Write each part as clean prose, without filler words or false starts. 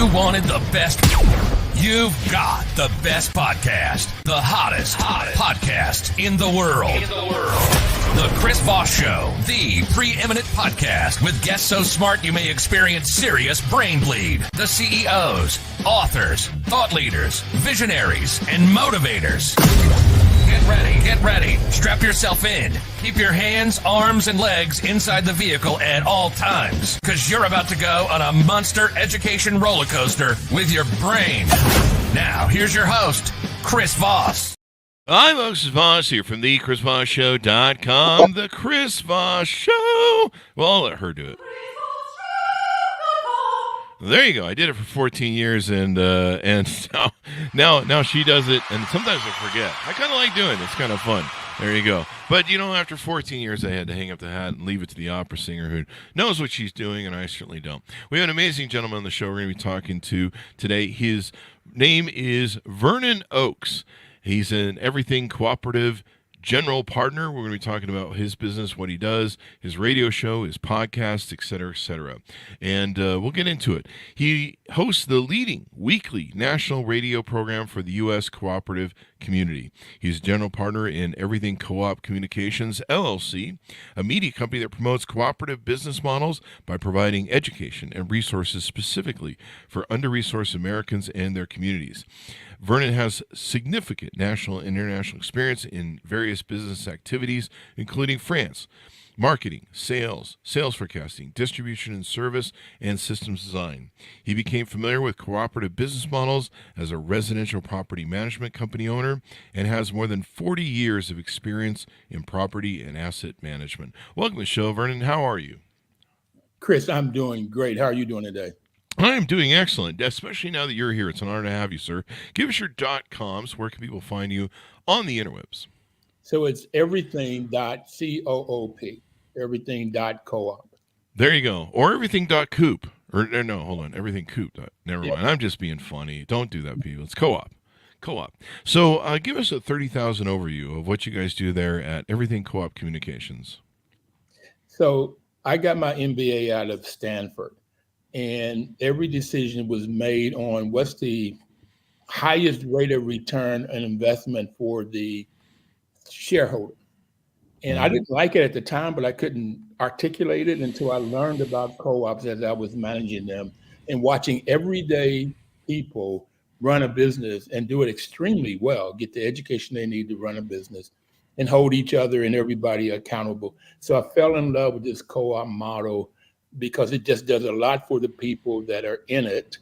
You wanted the best. You've got the best podcast. The hottest podcast in the world. The Chris Voss Show, the preeminent podcast with guests so smart you may experience serious brain bleed. The CEOs, authors, thought leaders, visionaries, and motivators. Get ready. Strap yourself in. Keep your hands, arms, and legs inside the vehicle at all times, because you're about to go on a monster education roller coaster with your brain. Now, here's your host, Chris Voss. I'm Chris Voss here from thechrisvossshow.com. The Chris Voss Show. Well, I'll let her do it. There you go. I did it for 14 years, and now she does it, and sometimes I forget. I kind of like doing it. It's kind of fun. There you go. But, after 14 years, I had to hang up the hat and leave it to the opera singer who knows what she's doing, and I certainly don't. We have an amazing gentleman on the show we're going to be talking to today. His name is Vernon Oakes. He's an everything cooperative general partner. We're going to be talking about his business, what he does, his radio show, his podcast, et cetera, and we'll get into it. He hosts the leading weekly national radio program for the U.S. cooperative community. He's general partner in Everything Co-op Communications, LLC, a media company that promotes cooperative business models by providing education and resources specifically for under-resourced Americans and their communities. Vernon has significant national and international experience in various business activities, including France, marketing, sales forecasting, distribution and service, and systems design. He became familiar with cooperative business models as a residential property management company owner and has more than 40 years of experience in property and asset management. Welcome to the show, Vernon. How are you? Chris, I'm doing great. How are you doing today? I'm doing excellent, especially now that you're here. It's an honor to have you, sir. Give us your .coms. Where can people find you on the interwebs? So it's everything.coop, everything.coop. There you go. Or everything.coop. Or no, hold on. Everything.coop. Never mind. I'm just being funny. Don't do that, people. It's co-op. So give us a 30,000 overview of what you guys do there at Everything Co-op Communications. So I got my MBA out of Stanford. And every decision was made on what's the highest rate of return on investment for the shareholder. And I didn't like it at the time, but I couldn't articulate it until I learned about co-ops as I was managing them and watching everyday people run a business and do it extremely well, get the education they need to run a business and hold each other and everybody accountable. So I fell in love with this co-op model because it just does a lot for the people that are in it,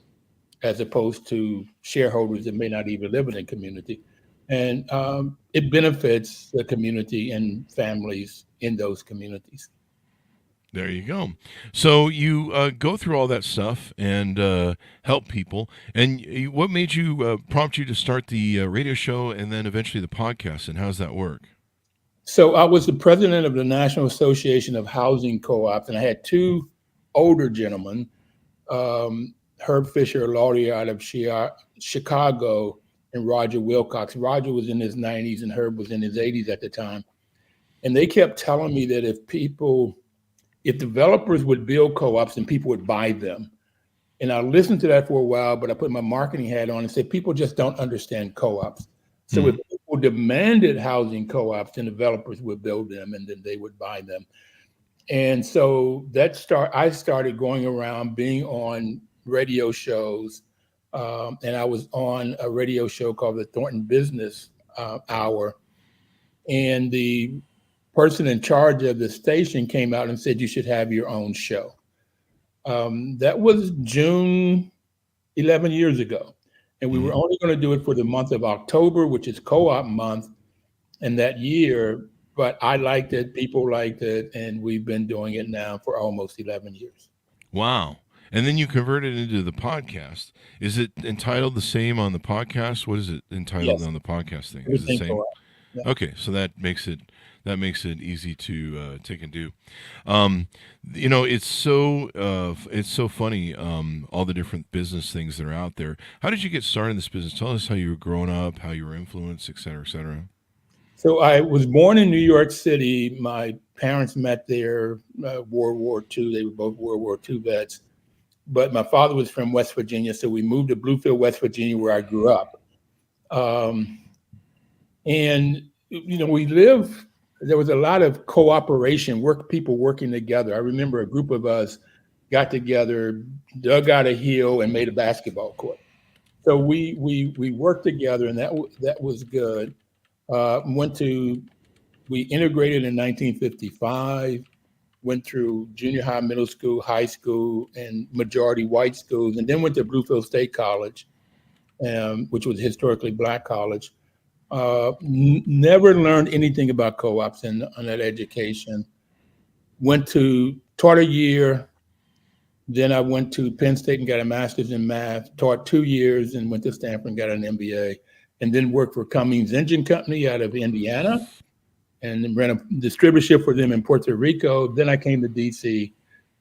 as opposed to shareholders that may not even live in the community. And it benefits the community and families in those communities. There you go. So you go through all that stuff and help people. And what made you prompt you to start the radio show and then eventually the podcast? And how does that work? So I was the president of the National Association of Housing Co-ops, and I had two older gentlemen, Herb Fisher, a lawyer out of Chicago, and Roger Wilcox. Roger was in his 90s and Herb was in his 80s at the time. And they kept telling me that if developers would build co-ops and people would buy them. And I listened to that for a while, but I put my marketing hat on and said, people just don't understand co-ops. So if people demanded housing co-ops, then developers would build them and then they would buy them. And so I started going around being on radio shows, and I was on a radio show called the Thornton Business Hour. And the person in charge of the station came out and said, you should have your own show. That was June 11 years ago. And we were only going to do it for the month of October, which is co-op month, and that year. But I liked it, people liked it, and we've been doing it now for almost 11 years. Wow. And then you converted it into the podcast. Is it entitled the same on the podcast? What is it entitled on the podcast thing? Is it the same? Yeah. Okay, so that makes it easy to take and do. It's so funny, all the different business things that are out there. How did you get started in this business? Tell us how you were growing up, how you were influenced, et cetera, et cetera. So I was born in New York City. My parents met there, World War II. They were both World War II vets. but my father was from West Virginia, so we moved to Bluefield, West Virginia, where I grew up. And there was a lot of cooperation, people working together. I remember a group of us got together, dug out a hill, and made a basketball court. So we worked together, and that was good. We integrated in 1955. Went through junior high, middle school, high school, and majority white schools, and then went to Bluefield State College, which was a historically Black college. Never learned anything about co-ops on that education. Taught a year, then I went to Penn State and got a master's in math, taught 2 years, and went to Stanford and got an MBA, and then worked for Cummins Engine Company out of Indiana, and ran a distributorship for them in Puerto Rico. Then I came to DC,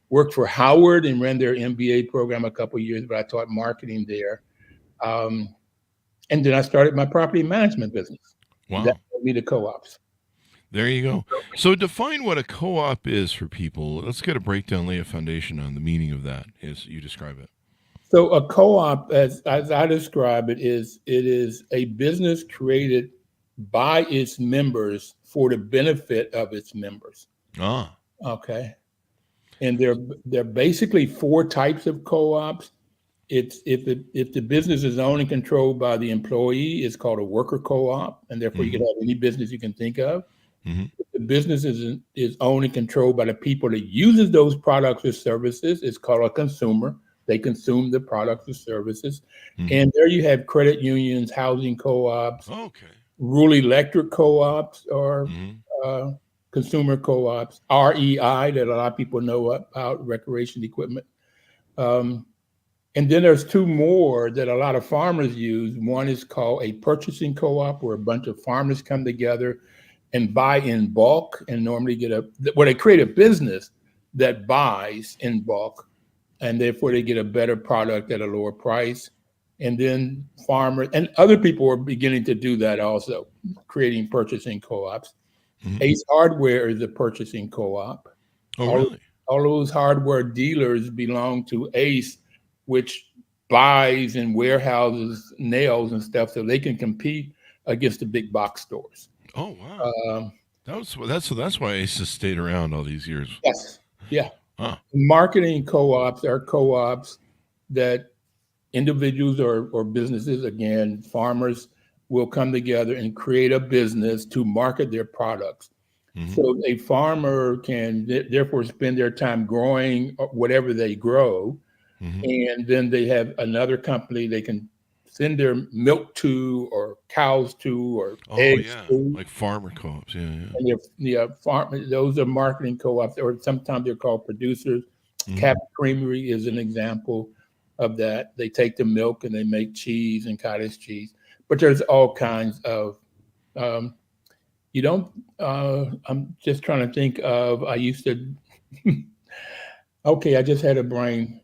worked for Howard and ran their MBA program a couple of years, but I taught marketing there. And then I started my property management business. Wow. That led me to co-ops. There you go. So define what a co-op is for people. Let's get a breakdown, lay a foundation on the meaning of that as you describe it. So a co-op, as I describe it is a business created by its members for the benefit of its members. Okay. And there are basically 4 types of co-ops. If the business is owned and controlled by the employee, it's called a worker co-op, and therefore you can have any business you can think of. If the business is owned and controlled by the people that uses those products or services, it's called a consumer. They consume the products or services. And there you have credit unions, housing co-ops, rural electric co-ops, or consumer co-ops, REI, that a lot of people know about, recreation equipment. And then there's 2 more that a lot of farmers use. One is called a purchasing co-op, where a bunch of farmers come together and buy in bulk, and normally they create a business that buys in bulk, and therefore they get a better product at a lower price. And then farmers and other people are beginning to do that also, creating purchasing co-ops. Ace Hardware is a purchasing co-op. Really? All those hardware dealers belong to Ace, which buys and warehouses nails and stuff, so they can compete against the big box stores. Oh, wow. That's why Ace has stayed around all these years. Yes. Yeah. Marketing co-ops are co-ops that individuals or businesses, again, farmers, will come together and create a business to market their products. So a farmer can therefore spend their time growing whatever they grow, and then they have another company they can send their milk to, or cows to, or eggs to. Like farmer co-ops. And those are marketing co-ops, or sometimes they're called producers. Cap Creamery is an example of that. They take the milk and they make cheese and cottage cheese. But there's all kinds of, I'm just trying to think of, I used to, I just had a brain.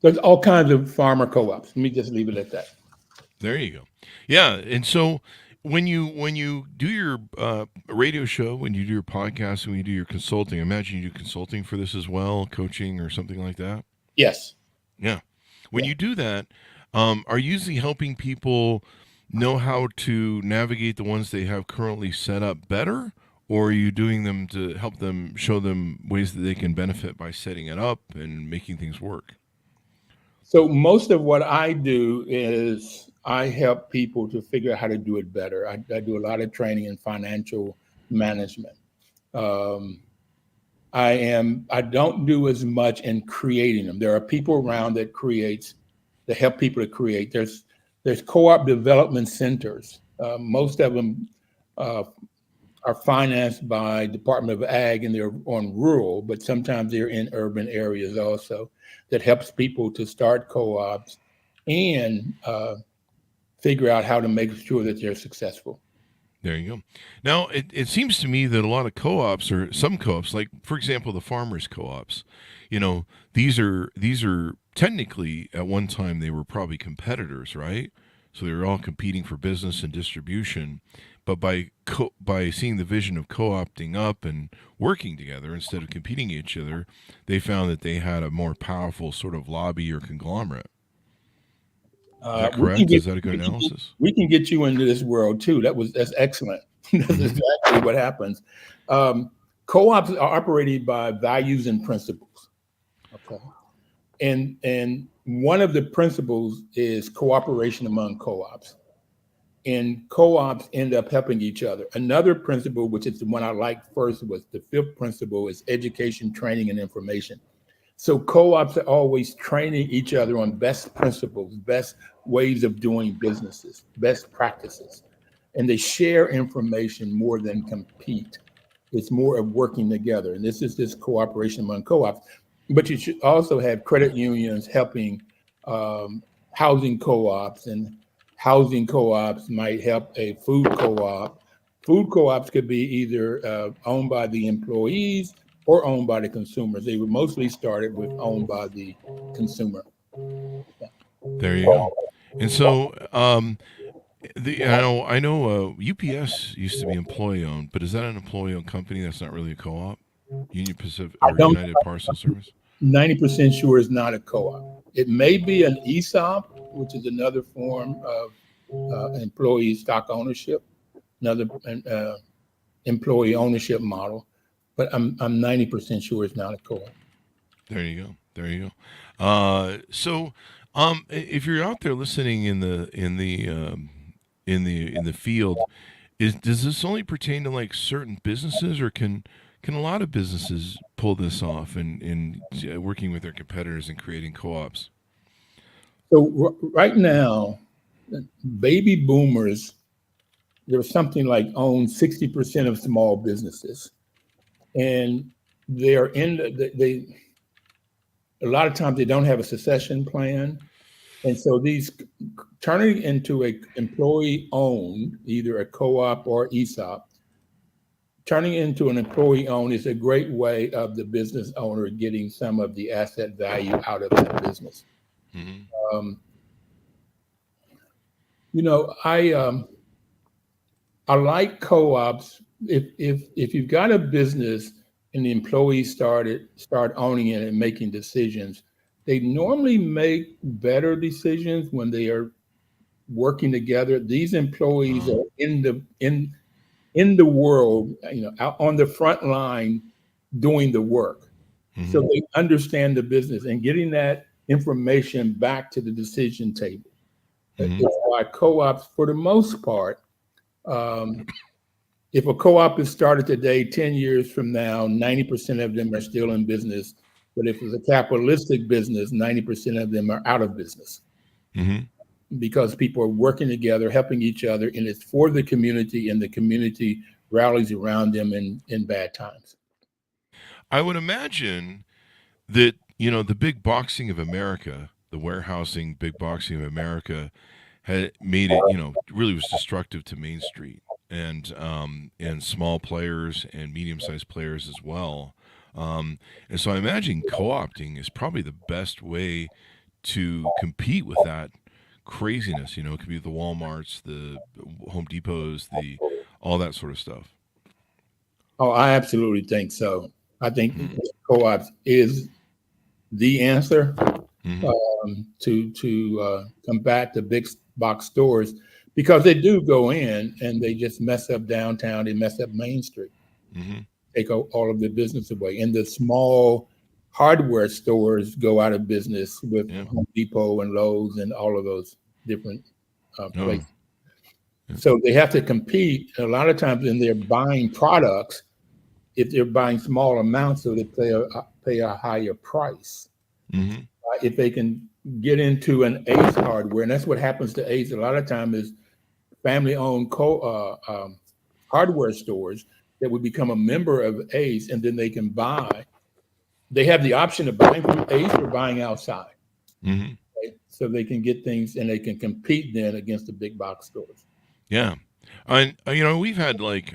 There's all kinds of farmer co-ops. Let me just leave it at that. There you go. Yeah. And so when you do your radio show, when you do your podcast, when you do your consulting, I imagine you do consulting for this as well, coaching or something like that? Yes. Yeah. When you do that, are you usually helping people know how to navigate the ones they have currently set up better, or are you doing them to help them, show them ways that they can benefit by setting it up and making things work? So most of what I do is I help people to figure out how to do it better. I do a lot of training in financial management. I don't do as much in creating them. There are people around that help people to create. There's co-op development centers. Most of them are financed by Department of Ag, and they're on rural, but sometimes they're in urban areas also, that helps people to start co-ops and figure out how to make sure that they're successful. There you go. Now, it seems to me that a lot of co-ops, or some co-ops, like, for example, the farmers co-ops, these are technically, at one time, they were probably competitors, right? So they were all competing for business and distribution. But by seeing the vision of co-opting up and working together instead of competing each other, they found that they had a more powerful sort of lobby or conglomerate. Is that correct? Is that a good analysis? We can get you into this world too. That's excellent. That's exactly what happens. Co-ops are operated by values and principles. Okay, and one of the principles is cooperation among co-ops, and co-ops end up helping each other. Another principle, which is the one I liked first, was the fifth principle, is education, training, and information. So co-ops are always training each other on best principles, best ways of doing businesses, best practices, and they share information more than compete. It's more of working together, and this is this cooperation among co-ops. But you should also have credit unions helping housing co-ops, and housing co-ops might help a food co-op. Food co-ops could be either owned by the employees or owned by the consumers. They were mostly started with owned by the consumer. Yeah. There you go. And so, I know UPS used to be employee owned, but is that an employee owned company? That's not really a co-op. Union Pacific or United Parcel Service. 90% sure is not a co-op. It may be an ESOP, which is another form of employee stock ownership, another employee ownership model. But I'm 90% sure it's not a co-op. There you go. There you go. So, if you're out there listening in the field, does this only pertain to like certain businesses, or can a lot of businesses pull this off in working with their competitors and creating co-ops? So right now, baby boomers, there's something like own 60% of small businesses. And they're a lot of times they don't have a succession plan. And so these turning into a employee owned, either a co-op or ESOP, turning into an employee owned is a great way of the business owner getting some of the asset value out of that business. Mm-hmm. I like co-ops. If you've got a business and the employees start owning it and making decisions, they normally make better decisions when they are working together. These employees are in the world, out on the front line doing the work. Mm-hmm. So they understand the business and getting that information back to the decision table. Mm-hmm. That's why co-ops, for the most part, if a co-op is started today, 10 years from now, 90% of them are still in business. But if it's a capitalistic business, 90% of them are out of business. Mm-hmm. Because people are working together, helping each other, and it's for the community, and the community rallies around them in bad times. I would imagine that, the big boxing of America, the warehousing big boxing of America, had made it, really was destructive to Main Street and small players and medium-sized players as well. And so I imagine co-opting is probably the best way to compete with that craziness. It could be the Walmarts, the Home Depots, all that sort of stuff. Oh, I absolutely think so. I think co-ops is the answer to combat the big box stores, because they do go in and they just mess up downtown, they mess up Main Street, take all of the business away. And the small hardware stores go out of business with Home Depot and Lowe's and all of those different places. So they have to compete. A lot of times when they're buying products, if they're buying small amounts, so they pay a higher price. Mm-hmm. If they can get into an Ace Hardware, and that's what happens to Ace a lot of times, is family-owned hardware stores that would become a member of Ace, and then they can buy. They have the option of buying from Ace or buying outside. Mm-hmm. Right? So they can get things, and they can compete then against the big box stores. Yeah, and we've had like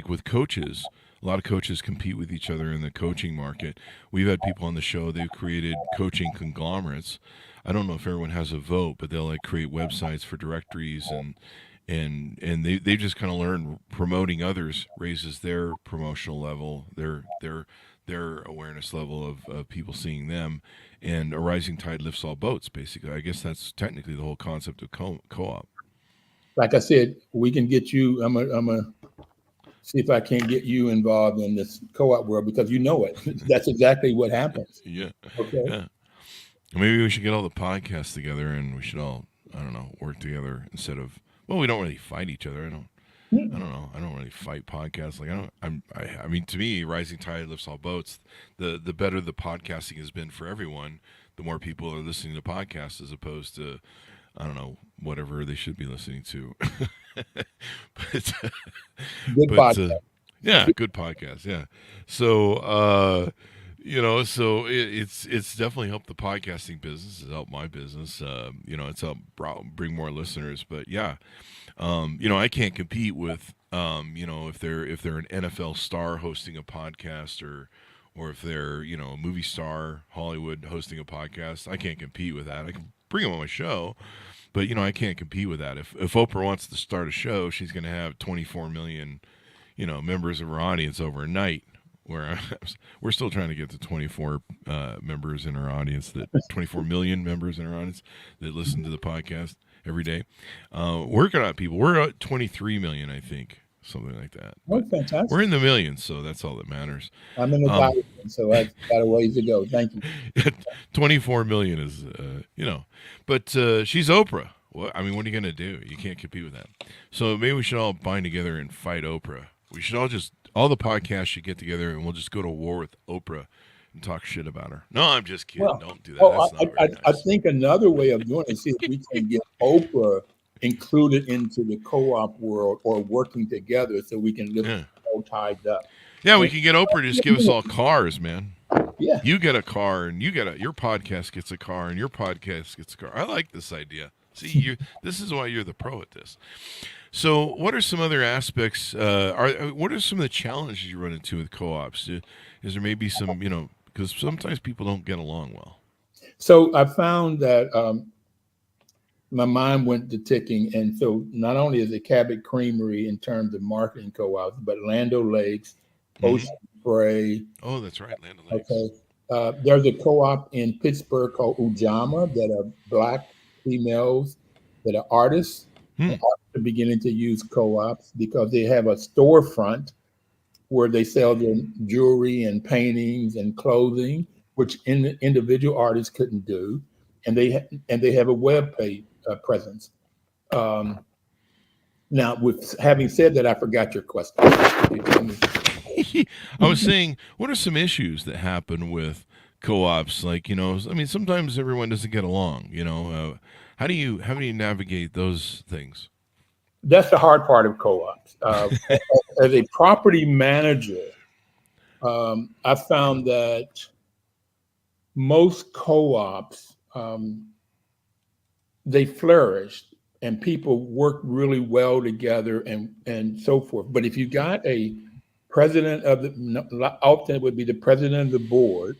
with coaches, a lot of coaches compete with each other in the coaching market. We've had people on the show, they've created coaching conglomerates. I don't know if everyone has a vote, but they'll like create websites for directories, and they just kind of learn promoting others raises their promotional level, their awareness level of people seeing them, and a rising tide lifts all boats. Basically, I guess that's technically the whole concept of co-op. Like I said, we can get you. I'm a see if I can get you involved in this co-op world because you know it. That's exactly what happens. Yeah, Okay. yeah. Maybe we should get all the podcasts together, and we should all, I don't know, work together instead of. Well, we don't really fight each other. I don't know. I don't really fight podcasts. Like I mean, to me, rising tide lifts all boats. The better the podcasting has been for everyone, the more people are listening to podcasts as opposed to, I don't know, whatever they should be listening to. but Good podcast. Yeah, good podcast. Yeah. So, so it's definitely helped the podcasting business. It's helped my business. It's helped bring more listeners. But yeah, I can't compete with, if they're an NFL star hosting a podcast or if they're, a movie star, Hollywood hosting a podcast. I can't compete with that. I can bring them on my show, but I can't compete with that. If Oprah wants to start a show, she's going to have 24 million, members of her audience overnight. Where we're still trying to get to 24 members in our audience, 24 million members in our audience that listen to the podcast every day. Working on people. We're at 23 million, I think, something like that. Oh, fantastic. We're in the millions, so that's all that matters. I'm in the thousands, so I've got a ways to go. Thank you. 24 million is, but she's Oprah. What are you going to do? You can't compete with that. So maybe we should all bind together and fight Oprah. We should all the podcasts should get together and we'll just go to war with Oprah and talk shit about her. No, I'm just kidding. Well, don't do that. That's not very nice. I think another way of doing it is see if we can get Oprah included into the co-op world or working together so we can live all tied up. Yeah, we can get Oprah to just give us all cars, man. Yeah. You get a car and your podcast gets a car and your podcast gets a car. I like this idea. See, this is why you're the pro at this. So what are some other aspects, what are some of the challenges you run into with co-ops? Is there maybe some, because sometimes people don't get along well. So I found that my mind went to ticking. And so not only is it Cabot Creamery in terms of marketing co-ops, but Land O'Lakes, Ocean Spray. Oh, that's right, Land O'Lakes. Okay. There's a co-op in Pittsburgh called Ujamaa that are Black females that are artists. And artists are beginning to use co-ops because they have a storefront where they sell their jewelry and paintings and clothing, which individual artists couldn't do, and they have a web page presence. Now, with having said that, I forgot your question. I was saying, what are some issues that happen with co-ops? Like, sometimes everyone doesn't get along. How do you navigate those things? That's the hard part of co-ops. As a property manager, I found that most co-ops, they flourished and people work really well together and so forth. But if you got a president often it would be the president of the board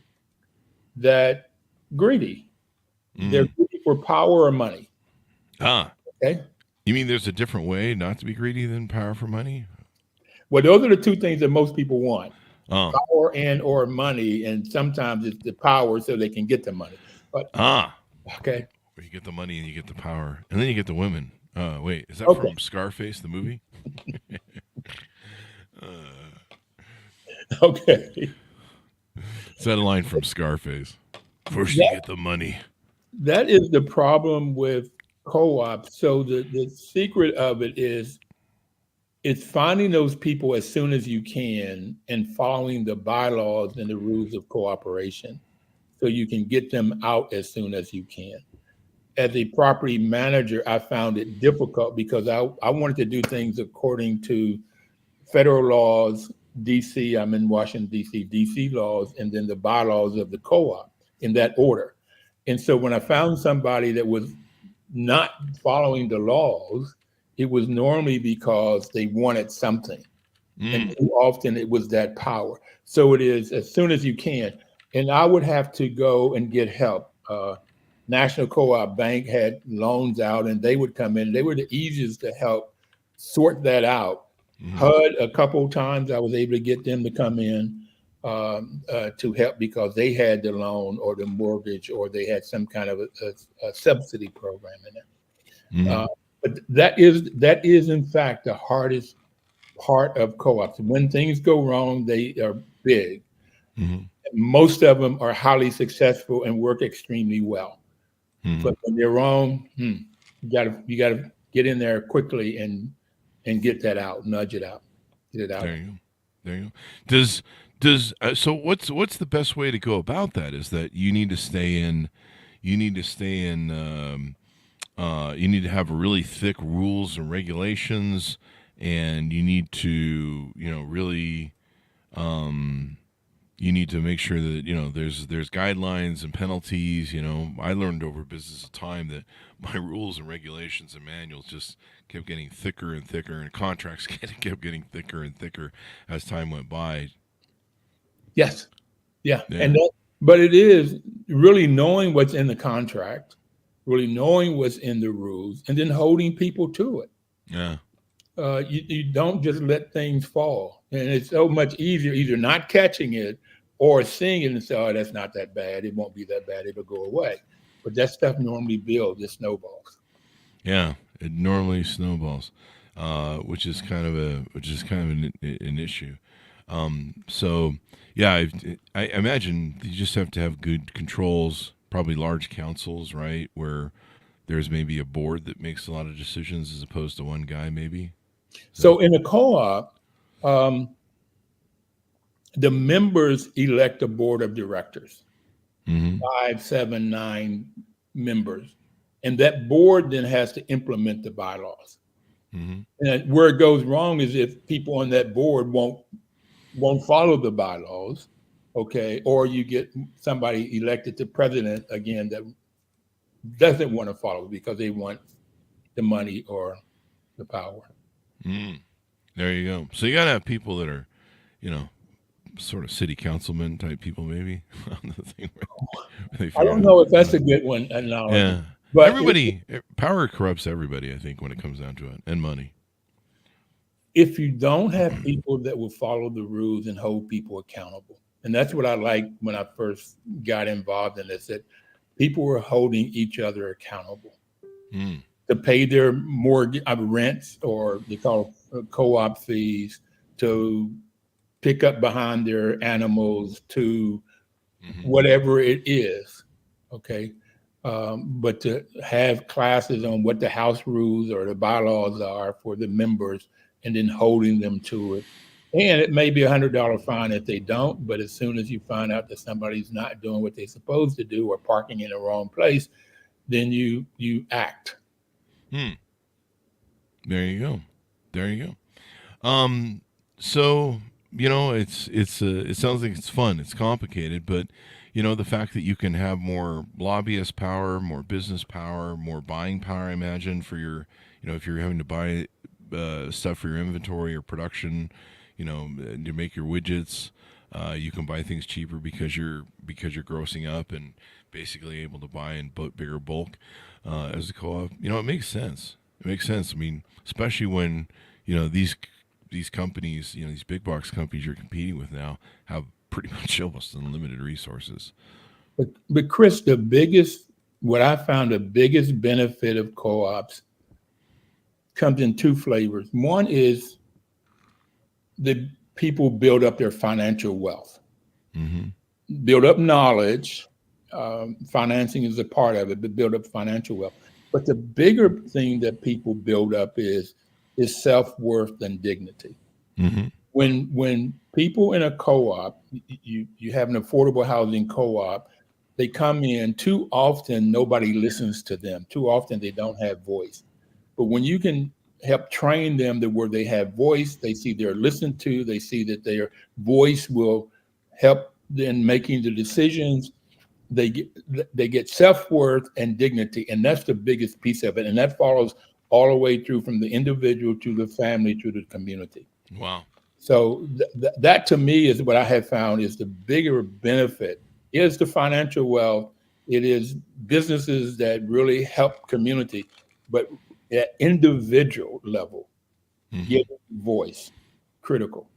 that greedy. They're greedy for power or money. Okay. You mean there's a different way not to be greedy than power for money? Well, those are the two things that most people want. Power and or money, and sometimes it's the power so they can get the money. But okay. Where you get the money and you get the power. And then you get the women. Wait, is that from Scarface, the movie? Okay. Is that a line from Scarface? First you get the money. That is the problem with co-op. So the secret of it is it's finding those people as soon as you can and following the bylaws and the rules of cooperation so you can get them out as soon as you can. As a property manager, I found it difficult because I wanted to do things according to federal laws, DC, I'm in Washington, DC laws, and then the bylaws of the co-op in that order. And so when I found somebody that was not following the laws, it was normally because they wanted something. And too often it was that power. So it is as soon as you can. And I would have to go and get help. National Co-op Bank had loans out and they would come in. They were the easiest to help sort that out. HUD, a couple of times I was able to get them to come in to help because they had the loan or the mortgage or they had some kind of a subsidy program in there. But that is in fact the hardest part of co-ops. When things go wrong, they are big. Most of them are highly successful and work extremely well. But when they're wrong, you gotta get in there quickly and get that out, nudge it out, get it out. There you go. Does so? What's the best way to go about that? Is that you need to stay in. You need to have really thick rules and regulations, and you need to really. You need to make sure that there's guidelines and penalties. I learned over business of time that my rules and regulations and manuals just kept getting thicker and thicker, and contracts kept getting thicker and thicker as time went by. Yes, yeah. But it is really knowing what's in the contract, really knowing what's in the rules, and then holding people to it. Yeah. You don't just let things fall, and it's so much easier either not catching it or seeing it and say, "Oh, that's not that bad. It won't be that bad. It'll go away." But that stuff normally builds. It snowballs. Yeah, it normally snowballs, which is kind of an issue. So yeah, I imagine you just have to have good controls, probably large councils, right, where there's maybe a board that makes a lot of decisions as opposed to one guy, maybe. So in a co-op, the members elect a board of directors, 5, 7, 9 members, and that board then has to implement the bylaws. And where it goes wrong is if people on that board won't follow the bylaws, okay, or you get somebody elected to president again that doesn't want to follow because they want the money or the power. There you go. So you got to have people that are, sort of city councilman type people, maybe. I don't know if that's a good one. Yeah, but power corrupts everybody, I think, when it comes down to it, and money. If you don't have people that will follow the rules and hold people accountable, and that's what I liked when I first got involved in this, that people were holding each other accountable to pay their mortgage, rents, or they call co-op fees, to pick up behind their animals, to whatever it is, okay? But to have classes on what the house rules or the bylaws are for the members and then holding them to it. And it may be $100 fine if they don't, but as soon as you find out that somebody's not doing what they're supposed to do or parking in the wrong place, then you act. There you go. So it sounds like it's fun. It's complicated, but the fact that you can have more lobbyist power, more business power, more buying power, I imagine, for your, if you're having to buy stuff for your inventory or production, to make your widgets, you can buy things cheaper because you're grossing up and basically able to buy in bigger bulk as a co-op. It makes sense. I mean, especially when these companies, these big box companies you're competing with now have pretty much almost unlimited resources. But Chris, what I found the biggest benefit of co-ops comes in two flavors. One is the people build up their financial wealth, build up knowledge. Financing is a part of it, but build up financial wealth. But the bigger thing that people build up is self-worth and dignity. When people in a co-op, you have an affordable housing co-op, they come in, too often nobody listens to them. Too often they don't have voice. But when you can help train them to where they have voice, they see they're listened to, they see that their voice will help in making the decisions, they get self-worth and dignity, and that's the biggest piece of it. And that follows all the way through from the individual to the family to the community. Wow. So that to me is what I have found is the bigger benefit is the financial wealth. It is businesses that really help community, but at individual level, Mm-hmm. give voice, critical.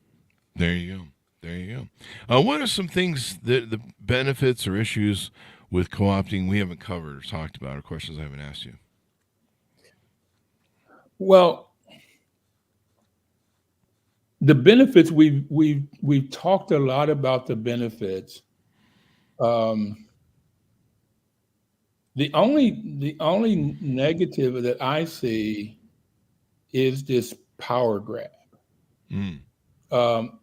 There you go. There you go. What are some things that the benefits or issues with co-opting we haven't covered or talked about, or questions I haven't asked you? Well, the benefits we've talked a lot about the benefits. Um, the only negative that I see is this power grab. Mm. Um,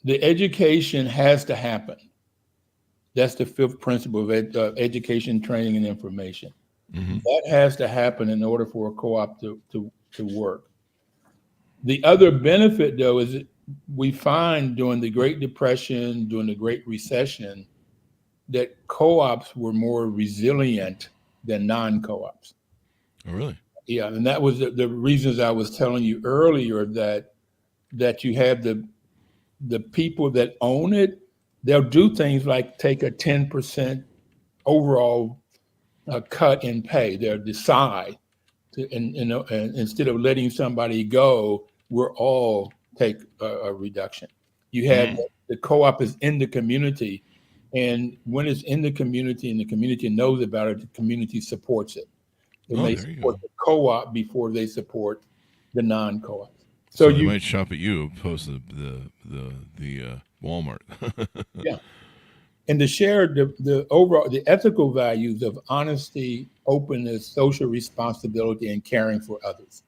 the education has to happen. That's the fifth principle of education, training, and information. Mm-hmm. That has to happen in order for a co-op to work. The other benefit, though, is that we find during the Great Depression, during the Great Recession, that co-ops were more resilient than non-co-ops. Oh, really? Yeah, and that was the reasons I was telling you earlier that you have the people that own it. They'll do things like take a 10% overall cut in pay. They'll decide to, and instead of letting somebody go, we'll all take a reduction. You have Mm. the co-op is in the community, and when it's in the community and the community knows about it, the community supports it. They Oh, may there you support go. the co-op before they support the non-co-ops. So So they you, might shop at you opposed to the Walmart. yeah, and to share the overall the ethical values of honesty, openness, social responsibility, and caring for others.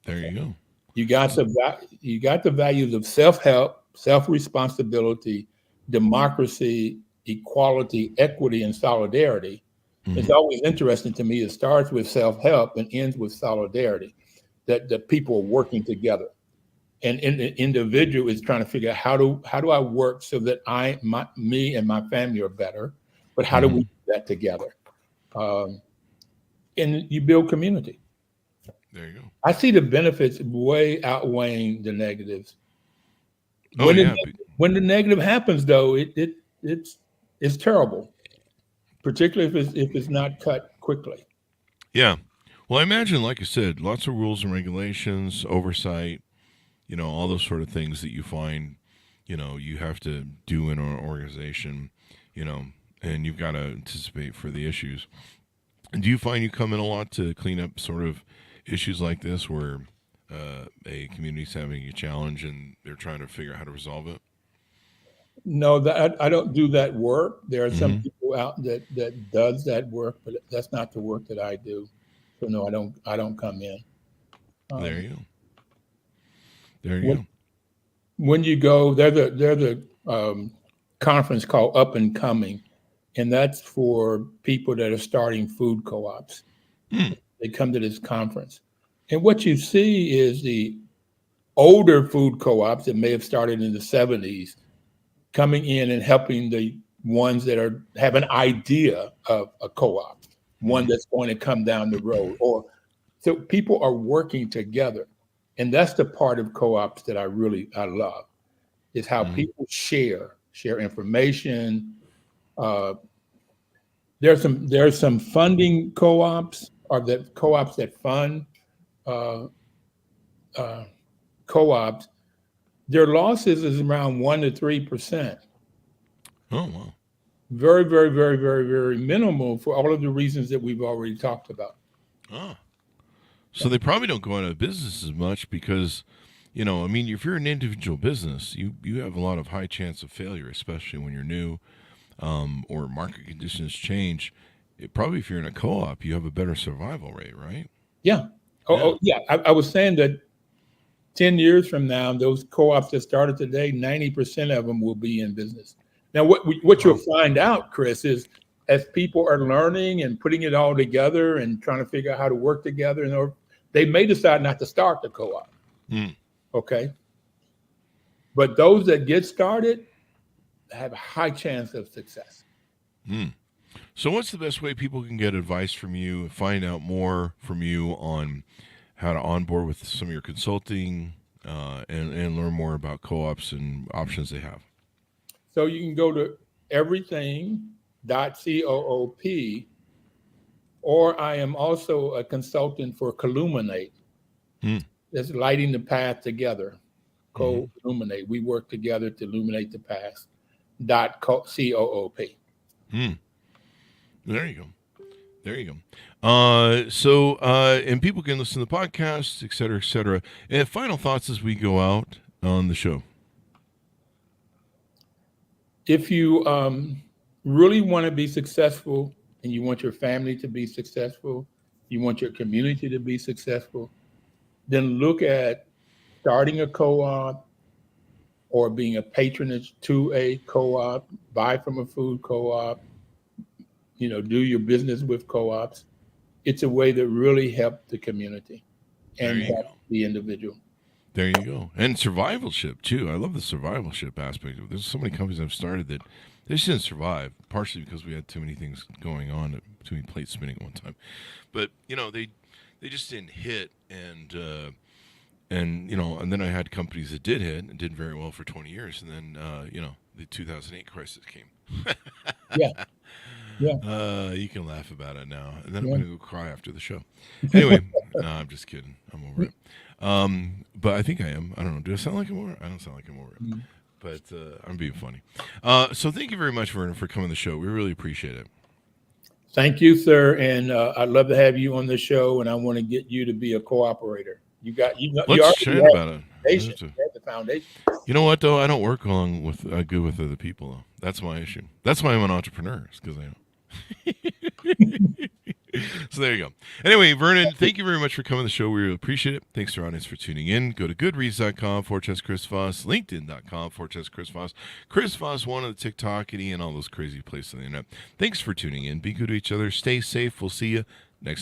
There you go. You got the values of self-help, self-responsibility, democracy, equality, equity, and solidarity. It's Mm-hmm. always interesting to me. It starts with self-help and ends with solidarity. That people are working together, and the individual is trying to figure out how do I work so that me and my family are better, but how do we Mm-hmm. do that together? Um, and you build community. There you go. I see the benefits way outweighing the negatives. Oh When yeah. when the negative happens, though, it's terrible, particularly if it's not cut quickly. Yeah. Well, I imagine, like I said, lots of rules and regulations, oversight, all those sort of things that you find, you have to do in an organization, you know, and you've got to anticipate for the issues. And do you find you come in a lot to clean up sort of issues like this where a community's having a challenge and they're trying to figure out how to resolve it? No, that I don't do that work. There are some Mm-hmm. people out that does that work, but that's not the work that I do. So no, I don't come in. There Um, you go. There you when go. when you go, there's a conference called Up and Coming, and that's for people that are starting food co-ops. Mm. They come to this conference, and what you see is the older food co-ops that may have started in the '70s coming in and helping the ones that have an idea of a co-op, one Mm-hmm. that's going to come down the road. Or so people are working together. And that's the part of co-ops that I love is how Mm-hmm. people share information. Uh, there's some funding co-ops or that co-ops that fund uh, uh, co-ops. Their losses is around 1 to 3%. Oh, wow. Very, very, very, very, very minimal for all of the reasons that we've already talked about. Oh. So they probably don't go out of business as much because, I mean, if you're an individual business, you have a lot of high chance of failure, especially when you're new, or market conditions change. Probably if you're in a co-op, you have a better survival rate, right? Yeah. Yeah. Yeah. I was saying that 10 years from now, those co-ops that started today, 90% of them will be in business. Now, what you'll Wow. find out, Chris, is as people are learning and putting it all together and trying to figure out how to work together, they may decide not to start the co-op. Mm. Okay. But those that get started have a high chance of success. Mm. So what's the best way people can get advice from you, find out more from you on how to onboard with some of your consulting and learn more about co-ops and options they have? So you can go to everything.coop, or I am also a consultant for Colluminate. That's lighting the path together. Co-illuminate. We work together to illuminate the path. .coop. There you go. There you go. And people can listen to the podcast, et cetera, et cetera. And final thoughts as we go out on the show. If you really want to be successful and you want your family to be successful, you want your community to be successful, then look at starting a co-op or being a patronage to a co-op, buy from a food co-op, do your business with co-ops. It's a way that really helps the community and help the individual. There you go. And survivalship, too. I love the survivalship aspect of it. There's so many companies I've started that they just didn't survive, partially because we had too many things going on, too many plates spinning at one time. But, they just didn't hit, and then I had companies that did hit and did very well for 20 years, and then, the 2008 crisis came. Yeah. You can laugh about it now, and then I'm going to go cry after the show. Anyway, no, I'm just kidding. I'm over it. But I think I am. I don't know. Do I sound like I'm over it? I don't sound like I'm over it. But I'm being funny. So thank you very much, Vernon, for coming on the show. We really appreciate it. Thank you, sir. And I'd love to have you on the show, and I want to get you to be a cooperator. Let's chat about it. The foundation. You know what, though? I don't work along with good with other people, though. That's my issue. That's why I'm an entrepreneur, because I know. So there you go. Anyway, Vernon, thank you very much for coming on the show. We really appreciate it. Thanks to our audience for tuning in. Go to goodreads.com/Chris Voss, LinkedIn.com/Chris Voss, Chris Voss, one on the TikTok, and all those crazy places on the internet. Thanks for tuning in. Be good to each other. Stay safe. We'll see you